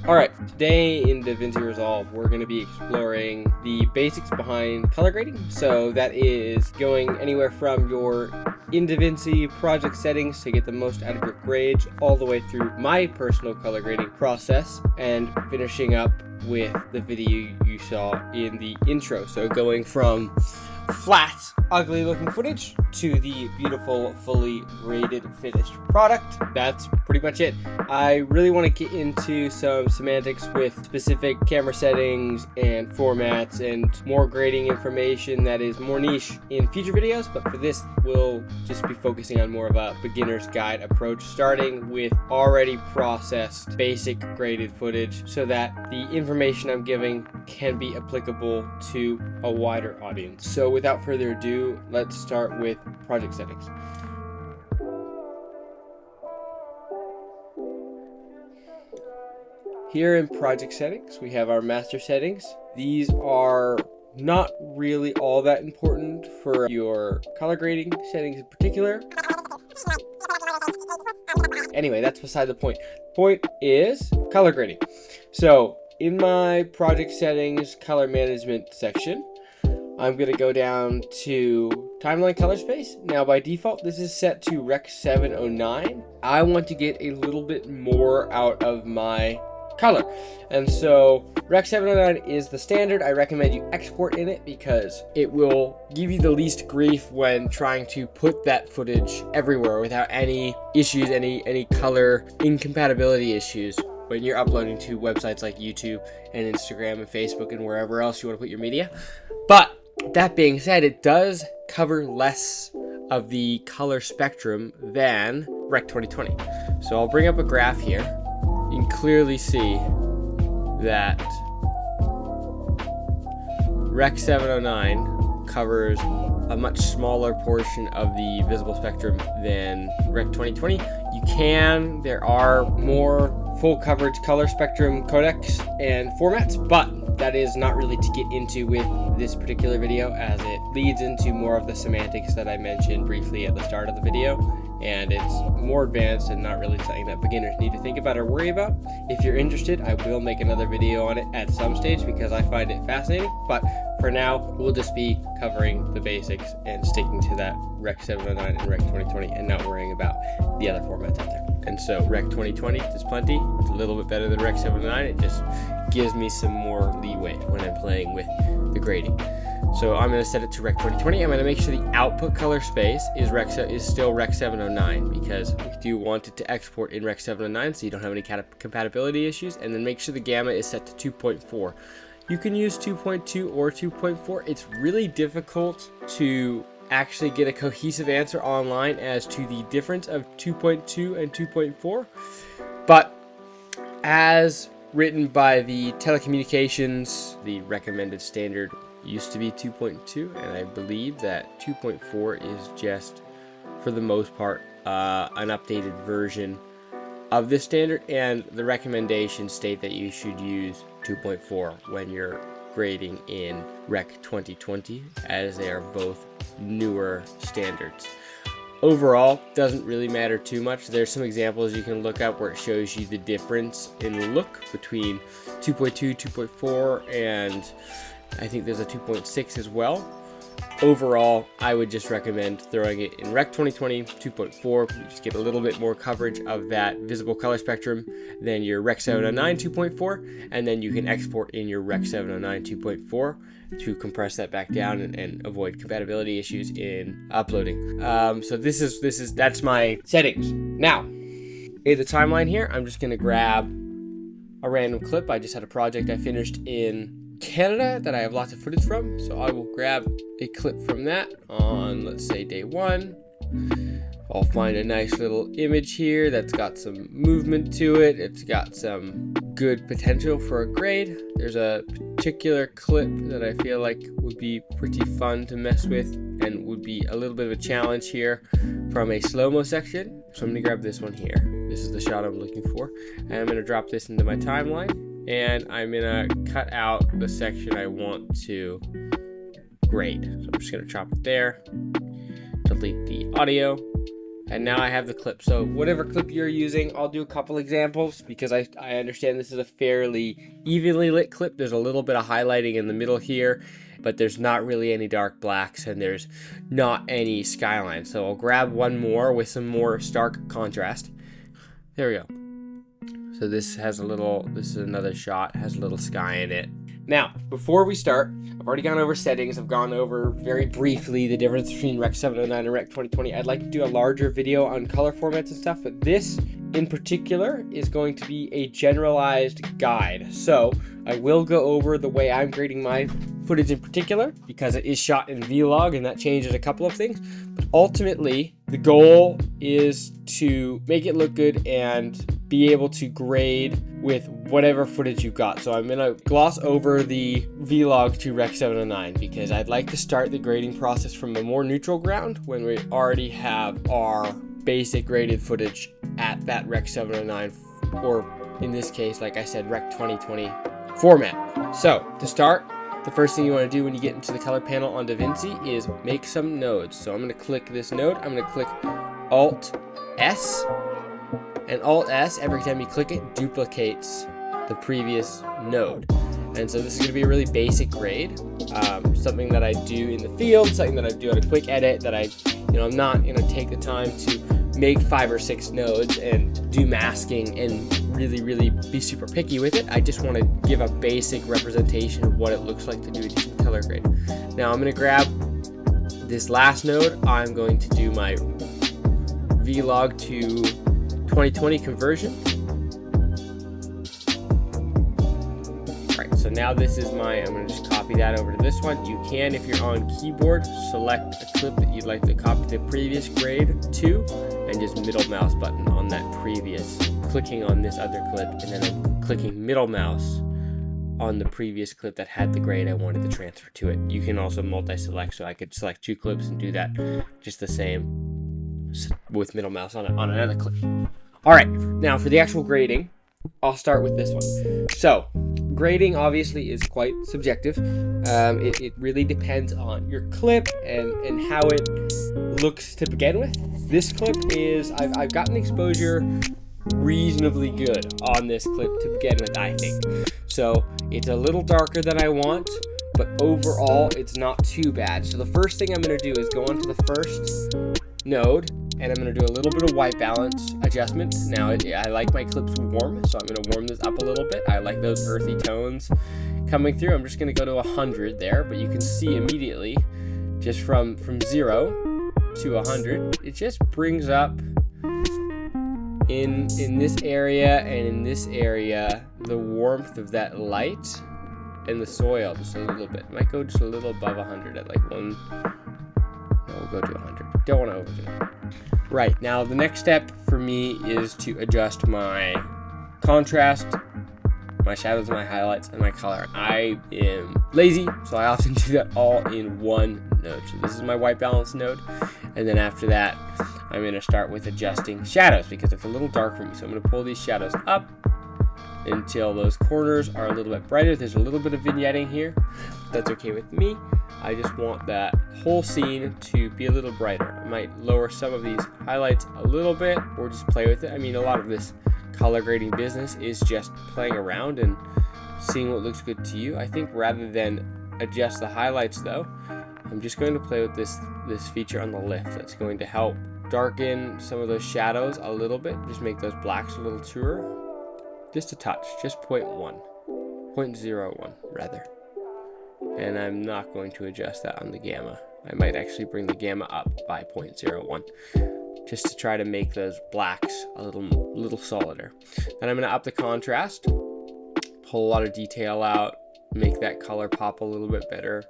Alright, today in DaVinci Resolve, we're going to be exploring the basics behind color grading. So that is going anywhere from your in DaVinci project settings to get the most out of your grades, all the way through my personal color grading process, and finishing up with the video you saw in the intro. So going from flat, ugly looking footage to the beautiful, fully graded, finished product. That's pretty much it. I really want to get into some semantics with specific camera settings and formats and more grading information that is more niche in future videos, but for this we'll just be focusing on more of a beginner's guide approach, starting with already processed basic graded footage so that the information I'm giving can be applicable to a wider audience. So without further ado, let's start with project settings. Here in project settings, we have our master settings. These are not really all that important for your color grading settings in particular. Anyway, that's beside the point. Point is color grading. So in my project settings color management section, I'm going to go down to timeline color space. Now by default, this is set to Rec 709. I want to get a little bit more out of my color. And so Rec 709 is the standard. I recommend you export in it because it will give you the least grief when trying to put that footage everywhere without any issues, any color incompatibility issues when you're uploading to websites like YouTube and Instagram and Facebook and wherever else you want to put your media. But that being said, it does cover less of the color spectrum than Rec 2020. So I'll bring up a graph here. You can clearly see that Rec 709 covers a much smaller portion of the visible spectrum than Rec 2020. There are more full coverage color spectrum codecs and formats, but that is not really to get into with this particular video, as it leads into more of the semantics that I mentioned briefly at the start of the video, and it's more advanced and not really something that beginners need to think about or worry about. If you're interested, I will make another video on it at some stage because I find it fascinating, but for now we'll just be covering the basics and sticking to that Rec 709 and Rec 2020 and not worrying about the other formats out there. And so Rec 2020 is plenty. It's a little bit better than Rec 709. It just gives me some more leeway when I'm playing with the grading. So I'm going to set it to Rec 2020. I'm going to make sure the output color space is still Rec 709 because we do want it to export in Rec 709 so you don't have any compatibility issues. And then make sure the gamma is set to 2.4. You can use 2.2 or 2.4. It's really difficult to actually get a cohesive answer online as to the difference of 2.2 and 2.4. But as written by the telecommunications, the recommended standard used to be 2.2, and I believe that 2.4 is just, for the most part, an updated version of this standard, and the recommendations state that you should use 2.4 when you're grading in Rec 2020, as they are both newer standards. Overall, doesn't really matter too much. There's some examples you can look up where it shows you the difference in look between 2.2, 2.4, and I think there's a 2.6 as well. Overall, I would just recommend throwing it in Rec 2020 2.4. You just get a little bit more coverage of that visible color spectrum than your Rec 709 2.4, and then you can export in your Rec 709 2.4 to compress that back down and avoid compatibility issues in uploading. So that's my settings. Now, in the timeline here, I'm just gonna grab a random clip. I just had a project I finished in Canada that I have lots of footage from, so I will grab a clip from that on, let's say, day 1. I'll find a nice little image here that's got some movement to it. It's got some good potential for a grade. There's a particular clip that I feel like would be pretty fun to mess with and would be a little bit of a challenge here from a slow-mo section. So I'm gonna grab this one here. This is the shot I'm looking for, and I'm gonna drop this into my timeline. And I'm gonna cut out the section I want to grade. So I'm just gonna chop it there, delete the audio, And now I have the clip. So whatever clip you're using, I'll do a couple examples because I understand this is a fairly evenly lit clip. There's a little bit of highlighting in the middle here, but there's not really any dark blacks and there's not any skyline. So I'll grab one more with some more stark contrast. There we go. So this is another shot, has a little sky in it. Now, before we start, I've already gone over settings. I've gone over very briefly the difference between Rec 709 and Rec 2020. I'd like to do a larger video on color formats and stuff, but this in particular is going to be a generalized guide. So I will go over the way I'm grading my footage in particular because it is shot in Vlog and that changes a couple of things. But ultimately, the goal is to make it look good and be able to grade with whatever footage you've got. So I'm gonna gloss over the Vlog to Rec 709 because I'd like to start the grading process from a more neutral ground when we already have our basic graded footage at that Rec 709, or in this case, like I said, Rec 2020 format. So to start, the first thing you want to do when you get into the color panel on DaVinci is make some nodes. So I'm going to click this node. I'm going to click Alt S, and Alt S, every time you click it, duplicates the previous node. And so this is going to be a really basic grade, something that I do in the field, something that I do at a quick edit, that I'm not going to take the time to make 5 or 6 nodes and do masking and really be super picky with it. I just want to give a basic representation of what it looks like to do a decent color grade. Now I'm going to grab this last node. I'm going to do my Vlog to 2020 conversion. Alright, so now this is I'm going to just copy that over to this one. You can, if you're on keyboard, select a clip that you'd like to copy the previous grade to, and just middle mouse button on that previous, clicking on this other clip, and then I'm clicking middle mouse on the previous clip that had the grade I wanted to transfer to it. You can also multi-select, so I could select 2 clips and do that just the same with middle mouse on another clip. Alright, now for the actual grading, I'll start with this one. So, grading obviously is quite subjective. It really depends on your clip and how it looks to begin with. This clip is, I've gotten exposure reasonably good on this clip to begin with, I think. So it's a little darker than I want, but overall it's not too bad. So the first thing I'm going to do is go onto the first node, and I'm going to do a little bit of white balance adjustment. Now I like my clips warm, so I'm going to warm this up a little bit. I like those earthy tones coming through. I'm just going to go to 100 there, but you can see immediately just from 0 to 100, it just brings up in this area and in this area the warmth of that light and the soil just a little bit. Might go just a little above 100 at like 1. No, we'll go to 100. Don't want to overdo it. Right, now the next step for me is to adjust my contrast, my shadows, my highlights, and my color. I am lazy, so I often do that all in one node. So this is my white balance node, and then after that I'm going to start with adjusting shadows because it's a little dark for me. So I'm going to pull these shadows up until those corners are a little bit brighter. There's a little bit of vignetting here. That's okay with me. I just want that whole scene to be a little brighter. I might lower some of these highlights a little bit or just play with it. I mean, a lot of this color grading business is just playing around and seeing what looks good to you. I think rather than adjust the highlights though, I'm just going to play with this feature on the lift. That's going to help darken some of those shadows a little bit. Just make those blacks a little truer. Just a touch, just 0.1 rather. And I'm not going to adjust that on the gamma. I might actually bring the gamma up by 0.01 just to try to make those blacks a little solider. Then I'm going to up the contrast, pull a lot of detail out, make that color pop a little bit better.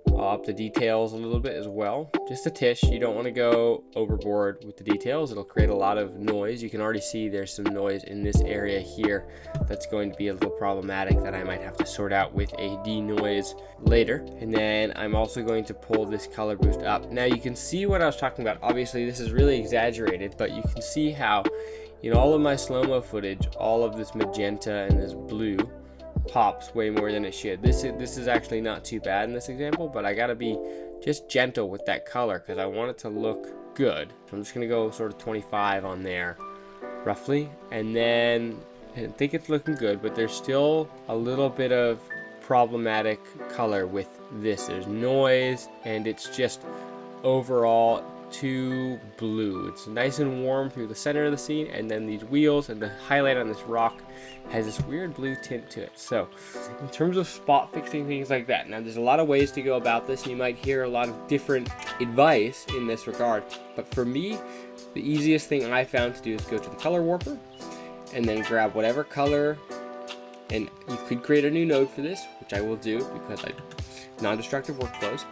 I'll up the details a little bit as well, just a tish. You don't want to go overboard with the details. It'll create a lot of noise. You can already see there's some noise in this area here that's going to be a little problematic that I might have to sort out with a denoise later. And then I'm also going to pull this color boost up. Now you can see what I was talking about. Obviously this is really exaggerated, but you can see how all of my slow-mo footage, all of this magenta and this blue pops way more than it should. This is actually not too bad in this example, but I gotta be just gentle with that color because I want it to look good. So I'm just gonna go sort of 25 on there, roughly. And then I think it's looking good, but there's still a little bit of problematic color with this. There's noise, and it's just overall too blue. It's nice and warm through the center of the scene, and then these wheels and the highlight on this rock has this weird blue tint to it. So in terms of spot fixing, things like that, now there's a lot of ways to go about this, and you might hear a lot of different advice in this regard, but for me, the easiest thing I found to do is go to the color warper and then grab whatever color, and you could create a new node for this, which I will do because I non-destructive workflows.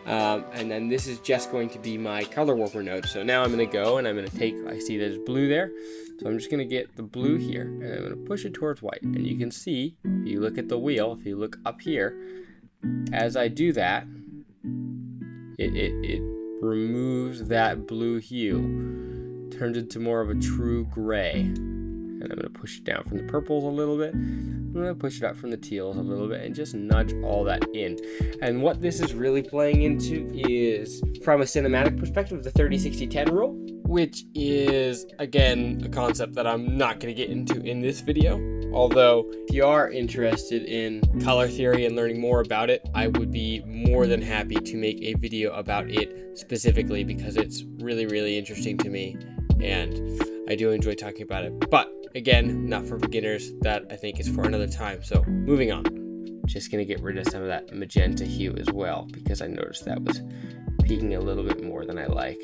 And then this is just going to be my color warper node. So now I'm going to go and I'm going to take, I see there's blue there, so I'm just going to get the blue here and I'm going to push it towards white. And you can see, if you look at the wheel, if you look up here, as I do that, it removes that blue hue, turns into more of a true gray. And I'm going to push it down from the purples a little bit. I'm going to push it up from the teals a little bit and just nudge all that in. And what this is really playing into is, from a cinematic perspective, the 30-60-10 rule, which is, again, a concept that I'm not going to get into in this video. Although, if you are interested in color theory and learning more about it, I would be more than happy to make a video about it specifically, because it's really, really interesting to me and I do enjoy talking about it. But again, not for beginners. That I think is for another time. So moving on, just gonna get rid of some of that magenta hue as well, because I noticed that was peaking a little bit more than I like.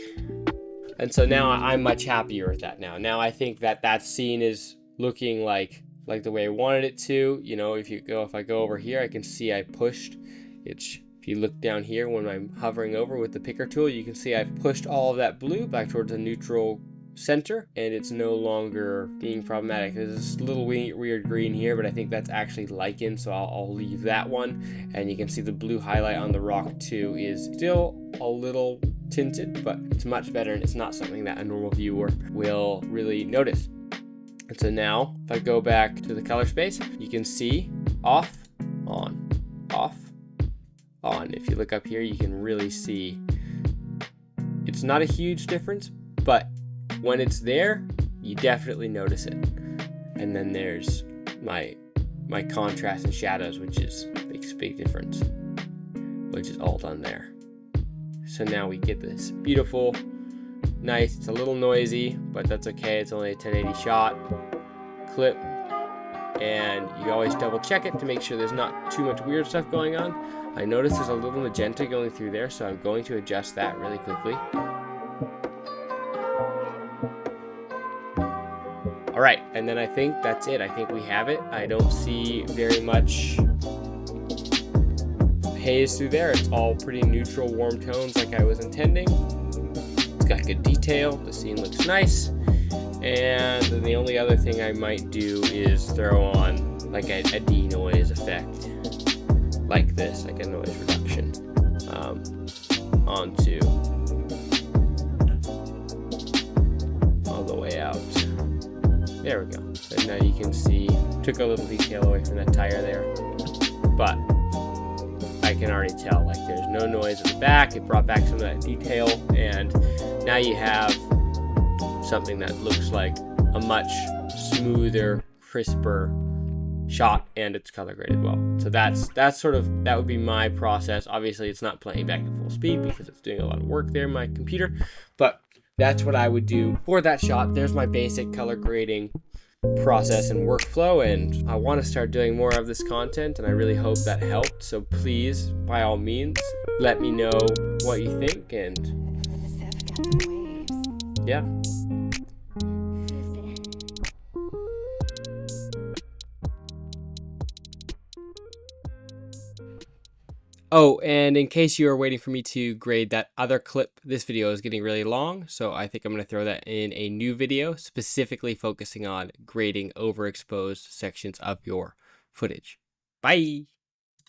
And so now I'm much happier with that now. Now I think that that scene is looking like the way I wanted it to. You know, if I go over here, I can see I pushed. If you look down here when I'm hovering over with the picker tool, you can see I've pushed all of that blue back towards the neutral center, and it's no longer being problematic. There's this little weird green here, but I think that's actually lichen, so I'll leave that one. And you can see the blue highlight on the rock too is still a little tinted, but it's much better, and it's not something that a normal viewer will really notice. And so now if I go back to the color space, you can see off, on, off, on. If you look up here, you can really see it's not a huge difference, but when it's there, you definitely notice it. And then there's my contrast and shadows, which makes a big difference, which is all done there. So now we get this beautiful, nice, it's a little noisy, but that's okay. It's only a 1080 shot clip. And you always double check it to make sure there's not too much weird stuff going on. I notice there's a little magenta going through there, so I'm going to adjust that really quickly. All right, and then I think that's it. I think we have it. I don't see very much haze through there. It's all pretty neutral, warm tones like I was intending. It's got good detail. The scene looks nice. And then the only other thing I might do is throw on like a denoise effect, like this, like a noise reduction, onto all the way out. There we go. And now you can see, took a little detail away from that tire there, but I can already tell, like, there's no noise at the back. It brought back some of that detail, and now you have something that looks like a much smoother, crisper shot, and it's color graded well. So that would be my process. Obviously, it's not playing back at full speed because it's doing a lot of work there in my computer, but that's what I would do for that shot. There's my basic color grading process and workflow, and I want to start doing more of this content, and I really hope that helped. So please, by all means, let me know what you think, and yeah. Oh, and in case you are waiting for me to grade that other clip, this video is getting really long, so I think I'm going to throw that in a new video, specifically focusing on grading overexposed sections of your footage. Bye!